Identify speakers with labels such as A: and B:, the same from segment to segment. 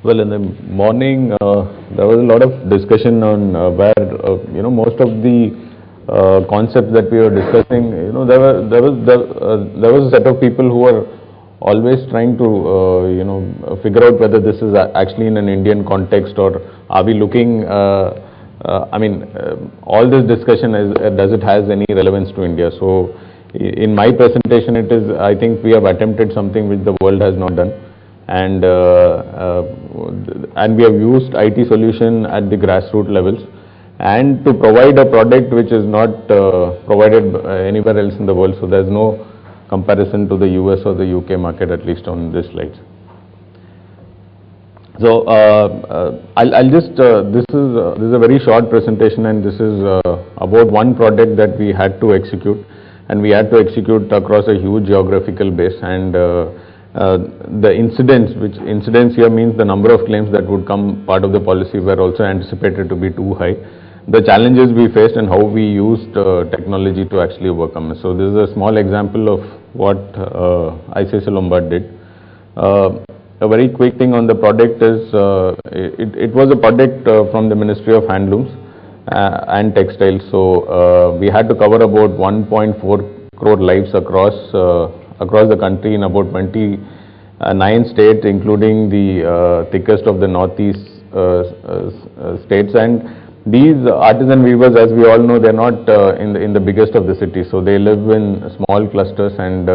A: Well, in the morning, there was a lot of discussion on where most of the concepts that we were discussing. There was a set of people who were always trying to figure out whether this is actually in an Indian context, or are we looking. All this discussion does it has any relevance to India? So, in my presentation, it is. I think we have attempted something which the world has not done. And we have used IT solution at the grassroots levels, and to provide a product which is not provided anywhere else in the world. So there's no comparison to the US or the UK market, at least on this slide. So I'll just this is a very short presentation, and this is about one project that we had to execute, and we had to execute across a huge geographical base. And the incidence here means the number of claims that would come part of the policy were also anticipated to be too high. The challenges we faced and how we used technology to actually overcome it. So this is a small example of what ICICI Lombard did. A very quick thing on the product is it was a product from the Ministry of Handlooms and Textiles. So we had to cover about 1.4 crore lives across the country in about 29 states, including the thickest of the northeast states. And these artisan weavers, as we all know, they're not in the biggest of the cities, so they live in small clusters. And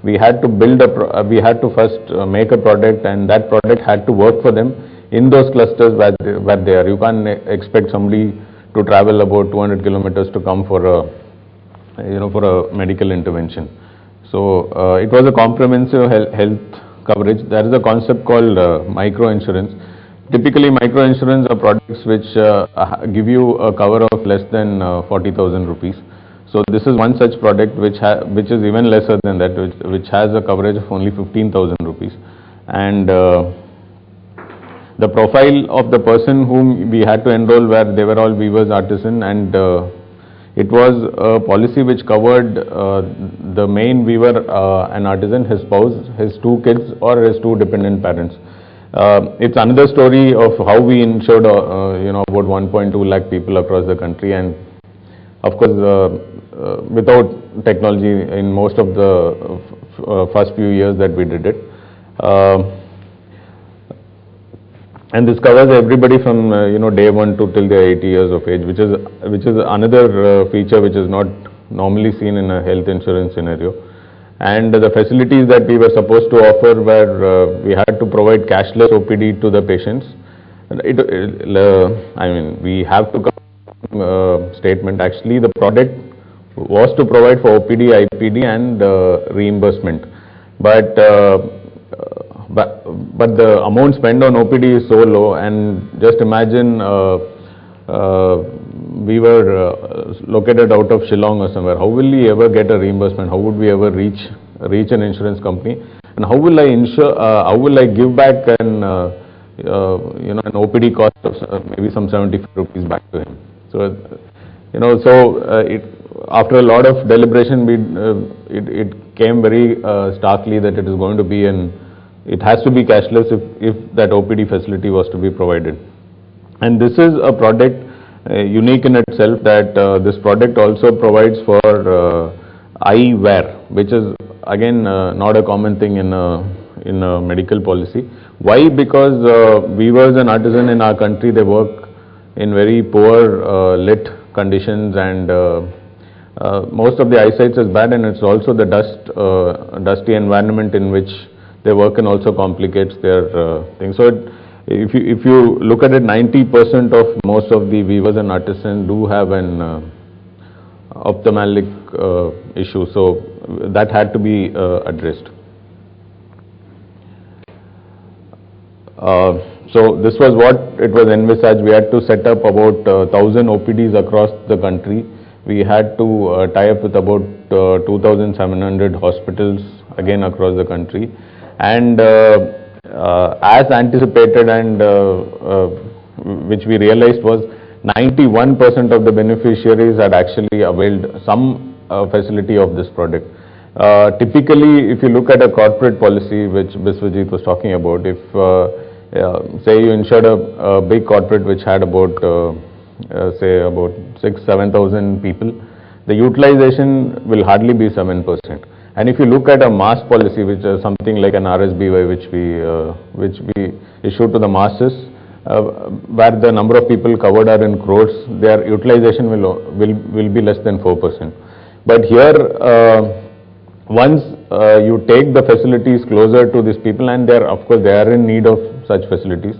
A: we had to we had to first make a product, and that product had to work for them in those clusters where they are. You can't expect somebody to travel about 200 kilometers to come for a medical intervention. So it was a comprehensive health coverage. There is a concept called micro-insurance. Typically, micro-insurance are products which give you a cover of less than 40,000 rupees. So this is one such product which is even lesser than that, which has a coverage of only 15,000 rupees. And the profile of the person whom we had to enroll they were all weavers, artisan, and it was a policy which covered the main weaver and artisan, his spouse, his two kids, or his two dependent parents. It's another story of how we insured about 1.2 lakh people across the country, and of course without technology in most of the first few years that we did it. And this covers everybody from day one to till they're 80 years of age, which is another feature which is not normally seen in a health insurance scenario. And the facilities that we were supposed to offer were we had to provide cashless OPD to the patients. We have to come statement. Actually, the product was to provide for OPD, IPD, and reimbursement, but the amount spent on OPD is so low. And just imagine we were located out of Shillong or somewhere. How will we ever get a reimbursement? How would we ever reach an insurance company? And how will I insure? How will I give back an OPD cost of maybe some 75 rupees back to him? So after a lot of deliberation, it came very starkly that it is going to be it has to be cashless if that OPD facility was to be provided. And this is a product unique in itself, that this product also provides for eyewear, which is again not a common thing in a medical policy. Why? Because weavers and artisans in our country, they work in very poor lit conditions, and most of the eyesight is bad, and it's also the dusty environment in which they work and also complicates their thing. So if you look at it, 90% of most of the weavers and artisans do have an ophthalmic issue. So that had to be addressed. So this was what it was envisaged. We had to set up about 1,000 OPDs across the country. We had to tie up with about 2,700 hospitals again across the country. And as anticipated, and which we realized was 91% of the beneficiaries had actually availed some facility of this product. Typically, if you look at a corporate policy, which Biswajit was talking about, if say you insured a big corporate which had about, say about 6,000-7,000 people, the utilization will hardly be 7%. And if you look at a mass policy, which is something like an RSBY, which we issue to the masses, where the number of people covered are in crores, their utilization will be less than 4%. But here, once you take the facilities closer to these people, and of course they are in need of such facilities,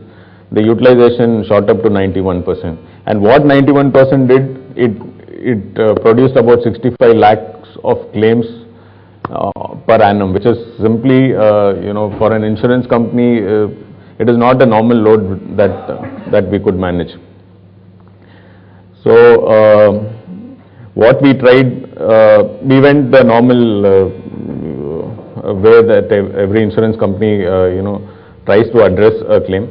A: the utilization shot up to 91%. And what 91% did, it produced about 65 lakhs of claims per annum, which is simply, for an insurance company, it is not a normal load that we could manage. So what we tried, we went the normal way that every insurance company, tries to address a claim.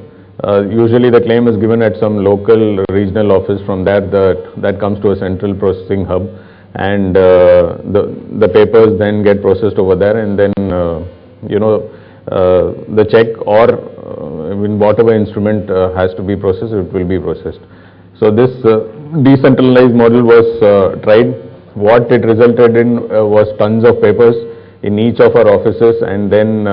A: Usually the claim is given at some local regional office. From there, that comes to a central processing hub, and the papers then get processed over there, and then the check or in whatever instrument has to be processed, it will be processed. So this decentralized model was tried. What it resulted in was tons of papers in each of our offices, and then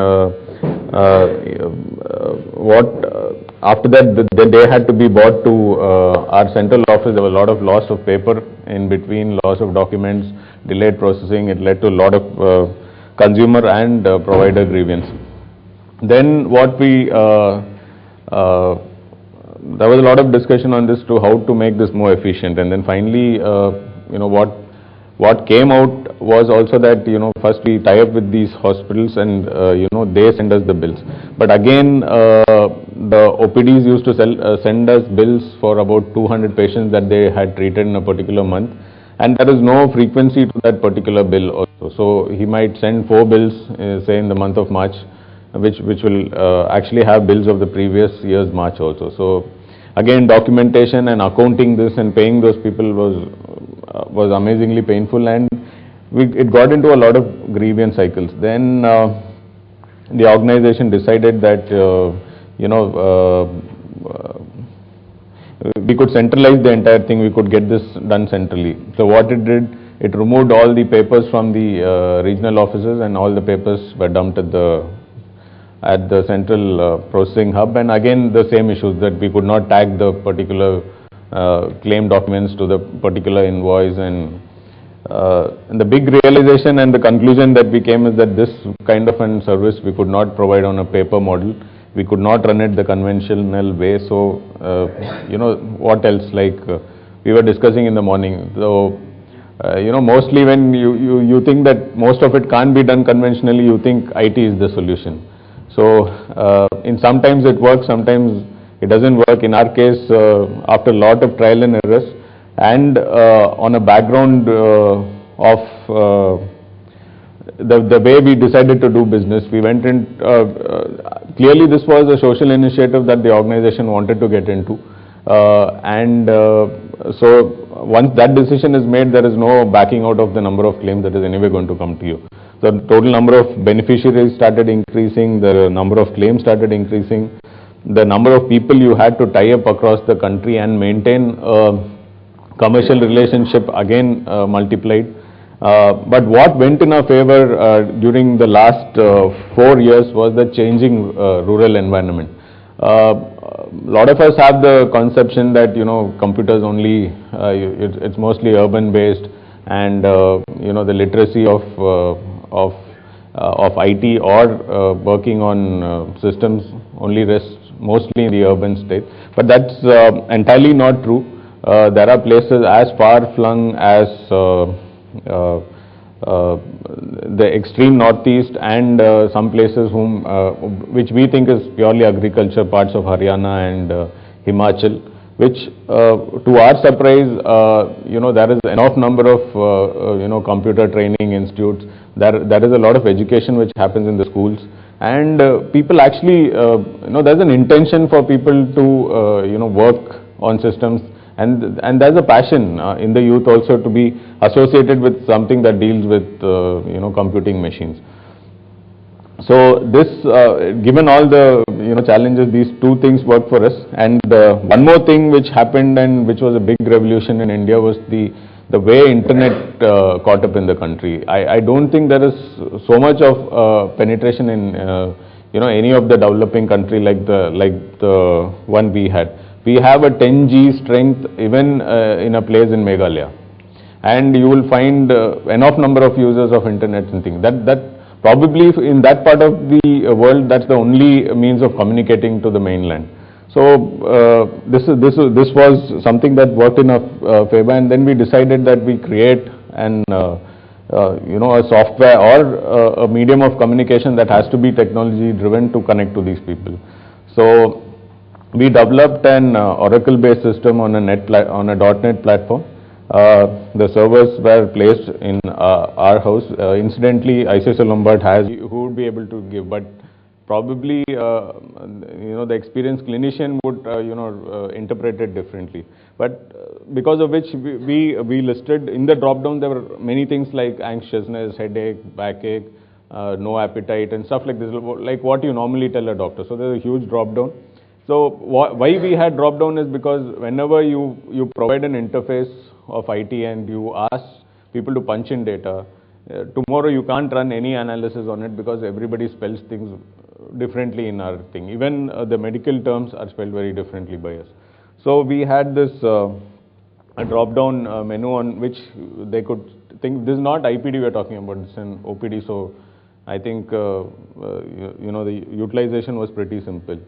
A: after that they had to be brought to our central office. There was a lot of loss of paper in between, loss of documents, delayed processing. It led to a lot of consumer and provider grievance. Then what there was a lot of discussion on this to how to make this more efficient, and then finally what came out was also that first we tie up with these hospitals, and they send us the bills. But again, the OPDs used to send us bills for about 200 patients that they had treated in a particular month, and there is no frequency to that particular bill also. So he might send 4 bills, say in the month of March, which will actually have bills of the previous year's March also. So again, documentation and accounting this and paying those people was amazingly painful, and it got into a lot of grievance cycles. Then the organization decided that we could centralize the entire thing. We could get this done centrally. So what it did, it removed all the papers from the regional offices, and all the papers were dumped at the central processing hub. And again, the same issues, that we could not tag the particular claim documents to the particular invoice, and the big realization and the conclusion that we came is that this kind of a service we could not provide on a paper model. We could not run it the conventional way. So what else, like we were discussing in the morning. So mostly when you think that most of it can't be done conventionally, you think IT is the solution. So in sometimes it works, sometimes it doesn't work. In our case, after a lot of trial and errors, and on a background of the way we decided to do business, we went in, clearly this was a social initiative that the organization wanted to get into, so once that decision is made, there is no backing out of the number of claims that is anyway going to come to you. The total number of beneficiaries started increasing, the number of claims started increasing, the number of people you had to tie up across the country and maintain commercial relationship again multiplied. But what went in our favor during the last 4 years was the changing rural environment. A lot of us have the conception that computers only, it's mostly urban based, and the literacy of IT or working on systems only rests mostly in the urban state. But that's entirely not true. There are places as far flung as the extreme northeast, and some places which we think is purely agriculture, parts of Haryana and Himachal, which to our surprise, there is enough number of computer training institutes. There is a lot of education which happens in the schools, and people actually, there's an intention for people to work on systems, and there's a passion in the youth also to be associated with something that deals with computing machines. So this, given all the challenges, these two things worked for us. And one more thing which happened and which was a big revolution in India was the way internet caught up in the country. I don't think there is so much of penetration in any of the developing country like the one we had. We have a 10G strength even in a place in Meghalaya, and you will find enough number of users of internet and things. That probably in that part of the world, that's the only means of communicating to the mainland. So this was something that worked in our favor, and then we decided that we create a software or a medium of communication that has to be technology driven to connect to these people. So we developed an Oracle-based system on a .NET platform. The servers were placed in our house. Incidentally, ICICI Lombard has who would be able to give, but probably the experienced clinician would interpret it differently. But because of which we listed in the drop down, there were many things like anxiousness, headache, backache, no appetite, and stuff like this, like what you normally tell a doctor. So there's a huge drop down. So why we had drop down is because whenever you provide an interface of IT and you ask people to punch in data, tomorrow you can't run any analysis on it because everybody spells things differently in our thing. Even the medical terms are spelled very differently by us. So we had this a drop down menu on which they could think. This is not IPD we're talking about, this is an OPD. So I think the utilization was pretty simple.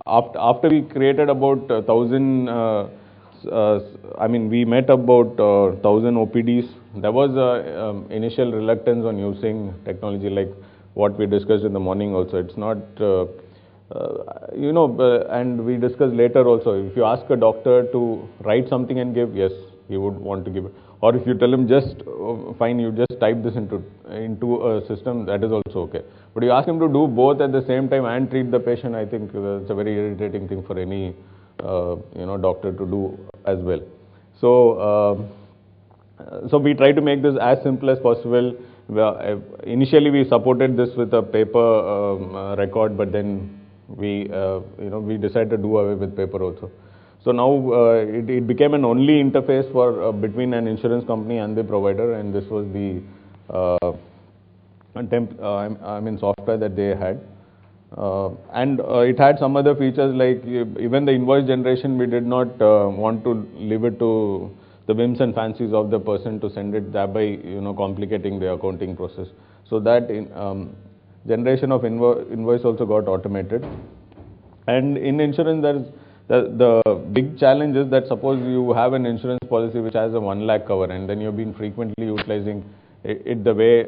A: After we created about 1,000, we met about 1,000 OPDs. There was initial reluctance on using technology, like what we discussed in the morning also. It's not, and we discussed later also, if you ask a doctor to write something and give, yes, he would want to give it. Or if you tell him just, fine, you just type this into a system, that is also okay. But you ask him to do both at the same time and treat the patient, I think it's a very irritating thing for any doctor to do as well. So we try to make this as simple as possible. Initially we supported this with a paper record, but then we decided to do away with paper also. So now it became an only interface for between an insurance company and the provider, and this was the software that they had. And it had some other features like even the invoice generation. We did not want to leave it to the whims and fancies of the person to send it, thereby complicating the accounting process. So that generation of invoice also got automated. And in insurance, there is the big challenge is that suppose you have an insurance policy which has a 1 lakh cover, and then you've been frequently utilizing it the way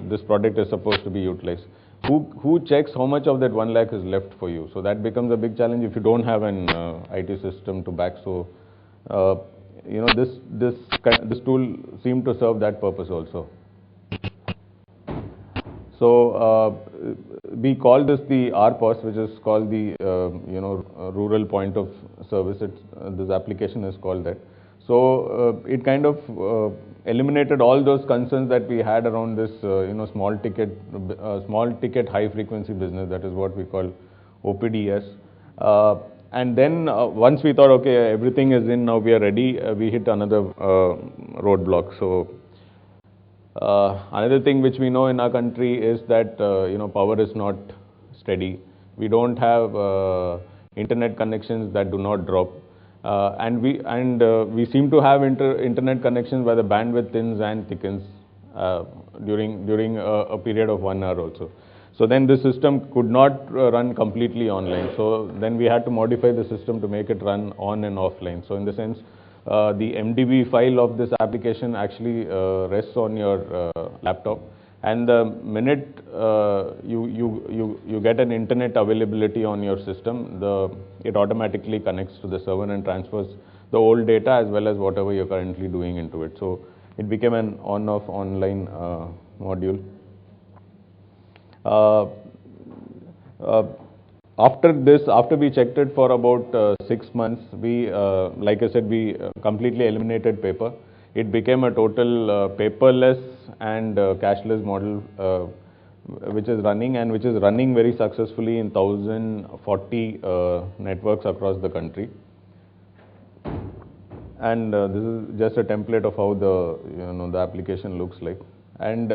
A: this product is supposed to be utilized. Who checks how much of that 1 lakh is left for you? So that becomes a big challenge if you don't have an IT system to back. So this tool seemed to serve that purpose also. So we call this the RPOS, which is called the rural point of service. This application is called that. So it kind of eliminated all those concerns that we had around this small ticket high frequency business. That is what we call OPDS. And then once we thought, okay, everything is in, now we are ready, we hit another roadblock. So another thing which we know in our country is that power is not steady. We don't have internet connections that do not drop, and we seem to have internet connections where the bandwidth thins and thickens during a period of 1 hour also. So then the system could not run completely online. So then we had to modify the system to make it run on and offline. So in the sense, the MDB file of this application actually rests on your laptop, and the minute you get an internet availability on your system, it automatically connects to the server and transfers the old data as well as whatever you're currently doing into it. So it became an on-off online module. After we checked it for about 6 months, we, like I said, we completely eliminated paper. it became a total paperless and cashless model which is running very successfully in 1040 networks across the country. And this is just a template of how the application looks like. And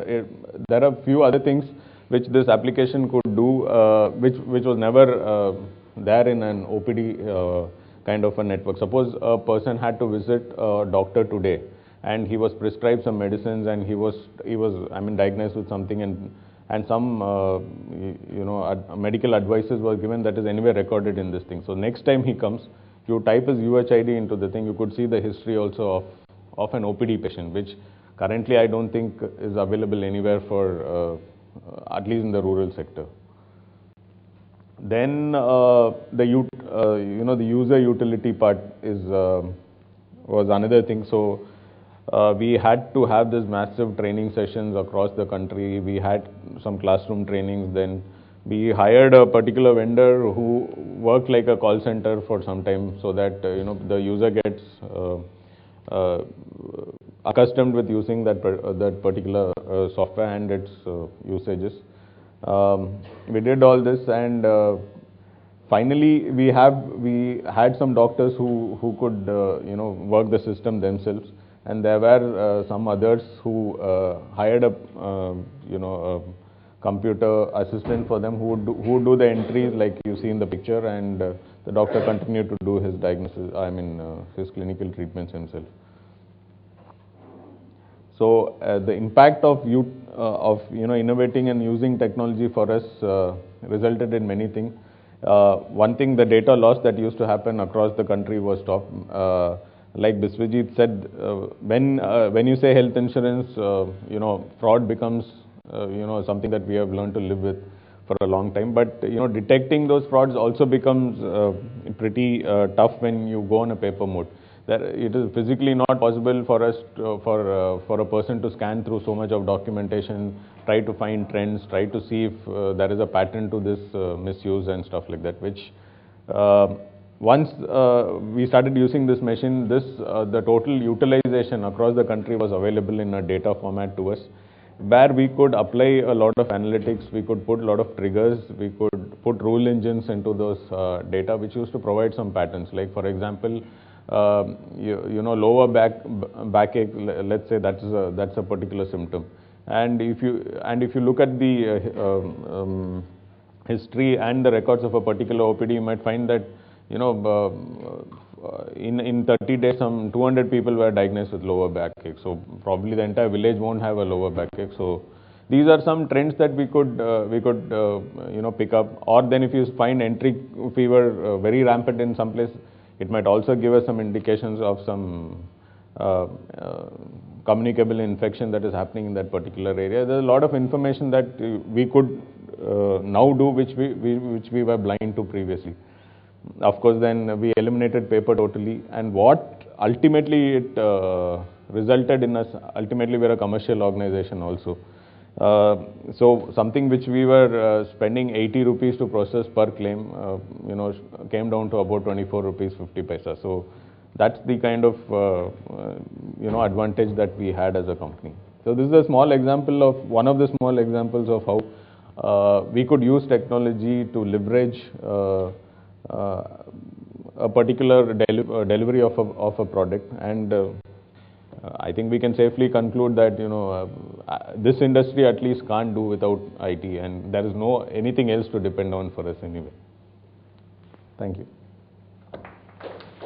A: there are few other things which this application could do, which was never there in an OPD kind of a network. Suppose a person had to visit a doctor today, and he was prescribed some medicines, and he was diagnosed with something, and some medical advices were given that is anyway recorded in this thing. So next time he comes, you type his UHID into the thing, you could see the history also of an OPD patient, which currently I don't think is available anywhere for, at least in the rural sector. Then the user utility part was another thing. So we had to have this massive training sessions across the country. We had some classroom trainings. Then we hired a particular vendor who worked like a call center for some time, so that the user gets accustomed with using that particular software and its usages. We did all this, and finally we had some doctors who could work the system themselves, and there were some others who hired a computer assistant for them who would do the entries like you see in the picture, and the doctor continued to do his diagnosis, his clinical treatments himself. So the impact of innovating and using technology for us resulted in many things. One thing, the data loss that used to happen across the country was stopped. Like Biswajit said, when you say health insurance, fraud becomes something that we have learned to live with for a long time. But detecting those frauds also becomes pretty tough when you go on a paper mode. That it is physically not possible for us for a person to scan through so much of documentation, try to find trends, try to see if there is a pattern to this misuse and stuff like that. Which once we started using this machine, the total utilization across the country was available in a data format to us, where we could apply a lot of analytics, we could put a lot of triggers, we could put rule engines into those data, which used to provide some patterns. Like for example, lower backache, let's say that's a particular symptom, and if you look at the history and the records of a particular OPD, you might find that in 30 days some 200 people were diagnosed with lower backache. So probably the entire village won't have a lower backache. So these are some trends that we could pick up. Or then if you find entry fever very rampant in some place, it might also give us some indications of some communicable infection that is happening in that particular area. There's a lot of information that we could now do, which we were blind to previously. Of course, then we eliminated paper totally, and what ultimately it resulted in us. Ultimately, we're a commercial organization also. So something which we were spending 80 rupees to process per claim, came down to about 24 rupees 50 paisa. So that's the kind of advantage that we had as a company. So this is a small example of one of the small examples of how we could use technology to leverage a particular delivery of a product, and I think we can safely conclude that this industry at least can't do without IT, and there is anything else to depend on for us anyway. Thank you.